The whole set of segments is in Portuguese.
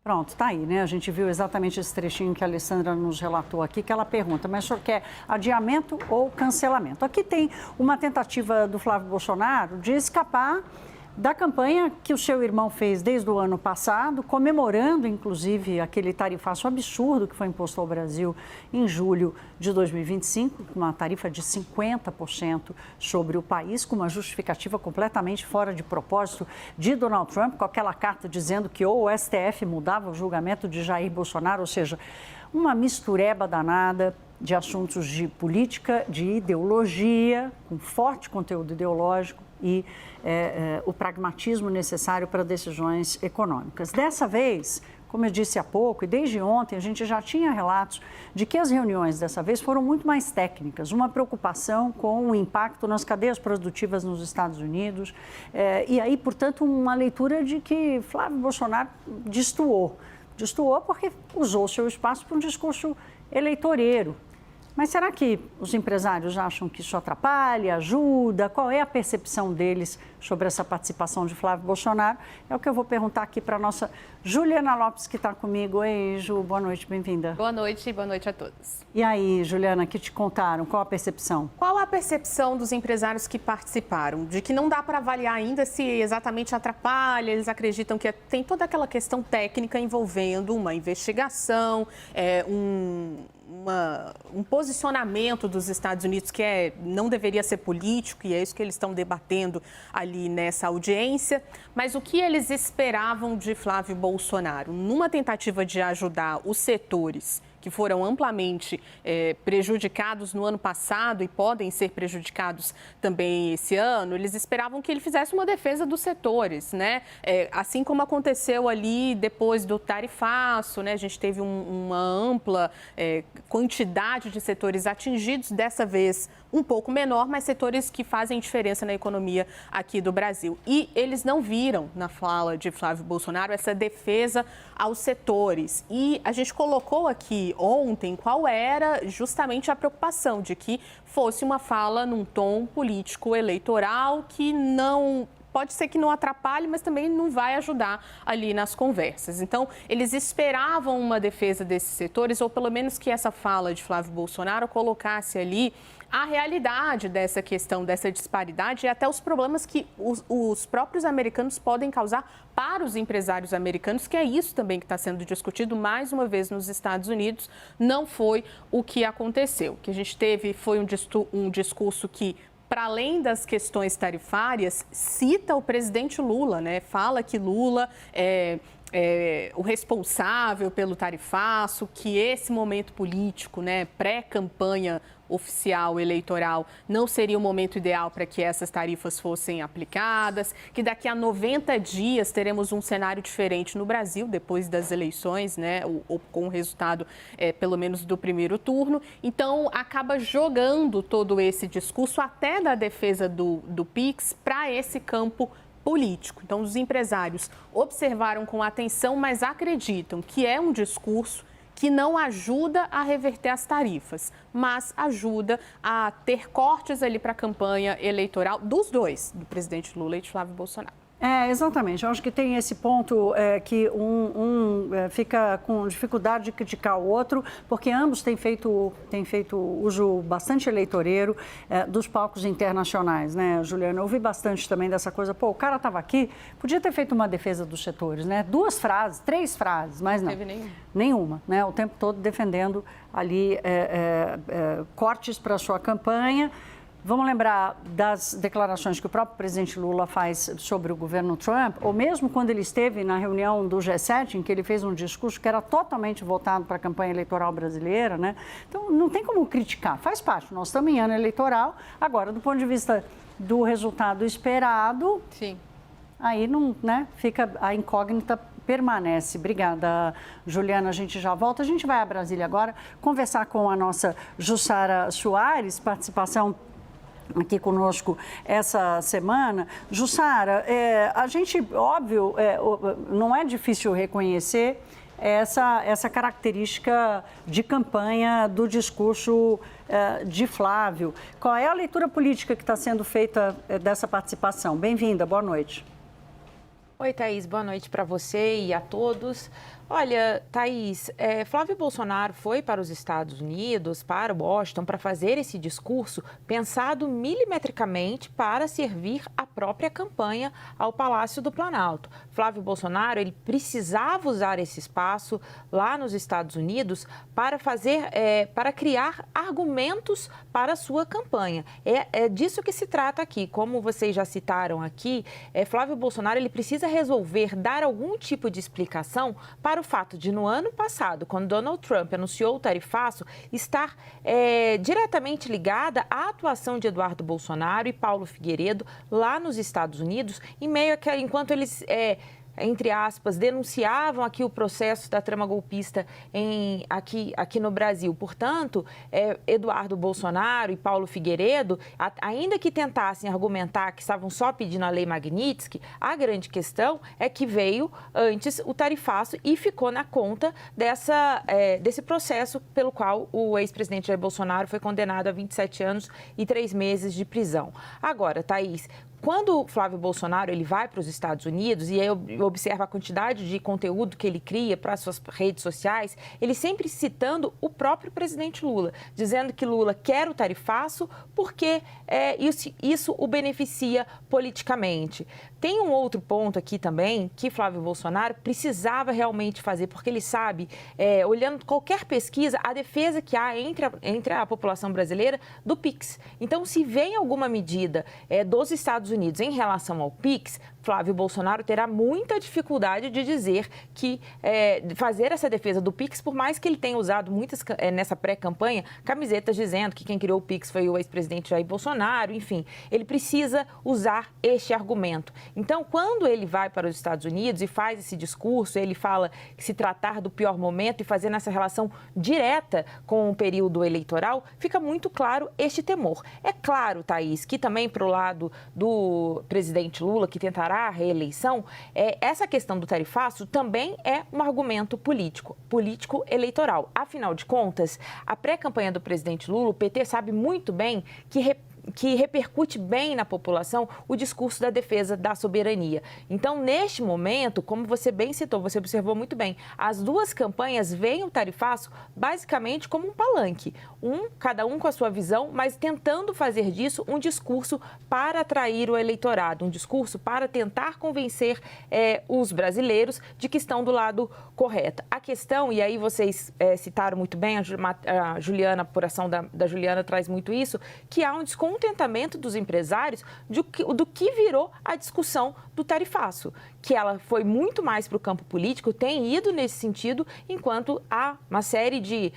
Pronto, tá aí, né? A gente viu exatamente esse trechinho que a Alessandra nos relatou aqui, que ela pergunta, mas o senhor quer adiamento ou cancelamento? Aqui tem uma tentativa do Flávio Bolsonaro de escapar da campanha que o seu irmão fez desde o ano passado, comemorando, inclusive, aquele tarifaço absurdo que foi imposto ao Brasil em julho de 2025, com uma tarifa de 50% sobre o país, com uma justificativa completamente fora de propósito de Donald Trump, com aquela carta dizendo que ou o STF mudava o julgamento de Jair Bolsonaro, ou seja, uma mistureba danada de assuntos de política, de ideologia, com forte conteúdo ideológico e o pragmatismo necessário para decisões econômicas. Dessa vez, como eu disse há pouco, e desde ontem a gente já tinha relatos de que as reuniões dessa vez foram muito mais técnicas, uma preocupação com o impacto nas cadeias produtivas nos Estados Unidos, e aí, portanto, uma leitura de que Flávio Bolsonaro destoou porque usou seu espaço para um discurso eleitoreiro. Mas será que os empresários acham que isso atrapalha, ajuda? Qual é a percepção deles sobre essa participação de Flávio Bolsonaro? É o que eu vou perguntar aqui para a nossa Juliana Lopes, que está comigo. Oi, Ju, boa noite, bem-vinda. Boa noite a todos. E aí, Juliana, que te contaram? Qual a percepção? Qual a percepção dos empresários que participaram? De que não dá para avaliar ainda se exatamente atrapalha, eles acreditam que tem toda aquela questão técnica envolvendo uma investigação, um posicionamento dos Estados Unidos que não deveria ser político, e é isso que eles estão debatendo ali nessa audiência. Mas o que eles esperavam de Flávio Bolsonaro? Numa tentativa de ajudar os setores que foram amplamente prejudicados no ano passado e podem ser prejudicados também esse ano, eles esperavam que ele fizesse uma defesa dos setores, né? Assim como aconteceu ali depois do tarifaço, né? A gente teve uma ampla quantidade de setores atingidos, dessa vez um pouco menor, mas setores que fazem diferença na economia aqui do Brasil. E eles não viram na fala de Flávio Bolsonaro essa defesa aos setores. E a gente colocou aqui ontem qual era justamente a preocupação de que fosse uma fala num tom político eleitoral que não... Pode ser que não atrapalhe, mas também não vai ajudar ali nas conversas. Então, eles esperavam uma defesa desses setores, ou pelo menos que essa fala de Flávio Bolsonaro colocasse ali a realidade dessa questão, dessa disparidade e até os problemas que os próprios americanos podem causar para os empresários americanos, que é isso também que está sendo discutido mais uma vez nos Estados Unidos. Não foi o que aconteceu. O que a gente teve foi um discurso que, para além das questões tarifárias, cita o presidente Lula, né? Fala que Lula é o responsável pelo tarifaço, que esse momento político, né, pré-campanha oficial eleitoral, não seria o momento ideal para que essas tarifas fossem aplicadas, que daqui a 90 dias teremos um cenário diferente no Brasil, depois das eleições, né, ou com o resultado, pelo menos, do primeiro turno. Então, acaba jogando todo esse discurso, até da defesa do PIX, para esse campo político. Então, os empresários observaram com atenção, mas acreditam que é um discurso que não ajuda a reverter as tarifas, mas ajuda a ter cortes ali para a campanha eleitoral dos dois, do presidente Lula e de Flávio Bolsonaro. Exatamente. Eu acho que tem esse ponto que fica com dificuldade de criticar o outro, porque ambos têm feito uso bastante eleitoreiro dos palcos internacionais, né, Juliana? Eu ouvi bastante também dessa coisa, o cara estava aqui, podia ter feito uma defesa dos setores, né? 2 frases, 3 frases, mas não. Teve nenhuma. Nenhuma, né? O tempo todo defendendo ali cortes para a sua campanha. Vamos lembrar das declarações que o próprio presidente Lula faz sobre o governo Trump, ou mesmo quando ele esteve na reunião do G7, em que ele fez um discurso que era totalmente voltado para a campanha eleitoral brasileira, né? Então, não tem como criticar, faz parte. Nós estamos em ano eleitoral, agora, do ponto de vista do resultado esperado, sim, aí não, né? Fica a incógnita permanece. Obrigada, Juliana. A gente já volta. A gente vai a Brasília agora conversar com a nossa Jussara Soares, participação aqui conosco essa semana. Jussara, a gente, óbvio, não é difícil reconhecer essa característica de campanha do discurso de Flávio. Qual é a leitura política que está sendo feita dessa participação? Bem-vinda, boa noite. Oi, Thaís, boa noite para você e a todos. Olha, Thaís, Flávio Bolsonaro foi para os Estados Unidos, para Washington, para fazer esse discurso pensado milimetricamente para servir a própria campanha ao Palácio do Planalto. Flávio Bolsonaro, ele precisava usar esse espaço lá nos Estados Unidos para para criar argumentos para a sua campanha. É disso que se trata aqui. Como vocês já citaram aqui, Flávio Bolsonaro, ele precisa resolver dar algum tipo de explicação para o fato de, no ano passado, quando Donald Trump anunciou o tarifaço, estar diretamente ligada à atuação de Eduardo Bolsonaro e Paulo Figueiredo lá nos Estados Unidos, enquanto eles entre aspas, denunciavam aqui o processo da trama golpista aqui no Brasil. Portanto, Eduardo Bolsonaro e Paulo Figueiredo, ainda que tentassem argumentar que estavam só pedindo a lei Magnitsky, a grande questão é que veio antes o tarifaço e ficou na conta desse processo pelo qual o ex-presidente Jair Bolsonaro foi condenado a 27 anos e 3 meses de prisão. Agora, Thaís, quando o Flávio Bolsonaro ele vai para os Estados Unidos e eu observo a quantidade de conteúdo que ele cria para as suas redes sociais, ele sempre citando o próprio presidente Lula, dizendo que Lula quer o tarifaço porque isso o beneficia politicamente. Tem um outro ponto aqui também que Flávio Bolsonaro precisava realmente fazer, porque ele sabe, olhando qualquer pesquisa, a defesa que há entre a população brasileira do PIX. Então, se vem alguma medida dos Estados Unidos em relação ao PIX, Flávio Bolsonaro terá muita dificuldade de dizer que fazer essa defesa do PIX, por mais que ele tenha usado muitas, nessa pré-campanha, camisetas dizendo que quem criou o PIX foi o ex-presidente Jair Bolsonaro, enfim, ele precisa usar este argumento. Então, quando ele vai para os Estados Unidos e faz esse discurso, ele fala que se tratar do pior momento e fazer essa relação direta com o período eleitoral, fica muito claro este temor. É claro, Thaís, que também para o lado do presidente Lula, que tentará a reeleição, essa questão do tarifaço também é um argumento político-eleitoral. Afinal de contas, a pré-campanha do presidente Lula, o PT sabe muito bem que repercute bem na população o discurso da defesa da soberania. Então, neste momento, como você bem citou, você observou muito bem, as duas campanhas veem o tarifaço basicamente como um palanque, cada um com a sua visão, mas tentando fazer disso um discurso para atrair o eleitorado, um discurso para tentar convencer os brasileiros de que estão do lado correto. A questão, e aí vocês citaram muito bem, a Juliana, a apuração da Juliana traz muito isso, que há um descontentamento dos empresários do que virou a discussão do tarifaço, que ela foi muito mais para o campo político, tem ido nesse sentido, enquanto há uma série de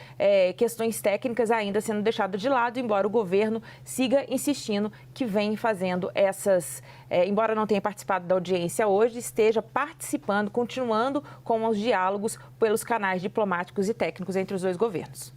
questões técnicas ainda sendo deixadas de lado, embora o governo siga insistindo que vem fazendo embora não tenha participado da audiência hoje, esteja participando, continuando com os diálogos pelos canais diplomáticos e técnicos entre os dois governos.